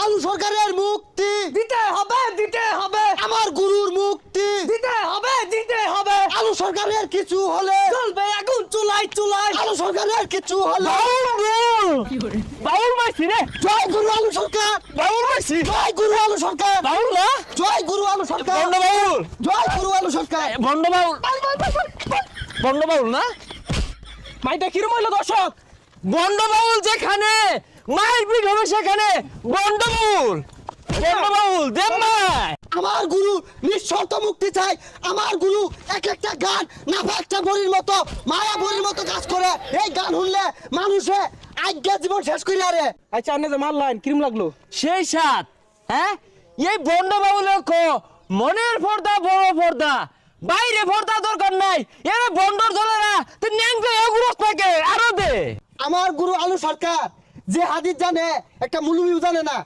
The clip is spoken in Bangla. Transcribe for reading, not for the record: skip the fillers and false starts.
আলু সরকারের মুক্তি দিতে হবে দিতে হবে আমার গুরুর মুক্তি দিতে হবে দিতে হবে আলু সরকারের কিছু হলে চলবে আগুন চুলাই চুলাই আলু সরকারের কিছু হলে বাউল মাইছি রে জয় গুরু আলু সরকার বাউল মাইছি জয় গুরু আলু সরকার বাউল না জয় গুরু আলু সরকার বন্ড বাউল জয় গুরু আলু সরকার বন্ড বাউল বন্ড বাউল না মাইটা কিরম হইলো দর্শক বন্ড বাউল যেখানে মাইর পিট হবে সেখানে বন্ড বাউল দেব মাই আমার গুরু নিঃশর্ত মুক্তি চাই আমার গুরু এক একটা গান নাফা একটা বড়ির মতো মায়া বড়ির মতো কাজ করে এই গান শুনলে মানুষে আজ্ঞা জীবন শেষ করি আরে আচ্ছা আপনি যে মারলেন কিরম লাগলো সেই সাত হ্যাঁ এই বন্ড বাবুলের কো মনের পর্দা বড় পর্দা বাইরে পর্দা দরকার নাই এর বন্ডর দলেরা তো ন্যাংকে এগুলো থাকে আরো দে আমার গুরু আলু সরকার যে হাদিস জানে একটা মুলুমিও জানে না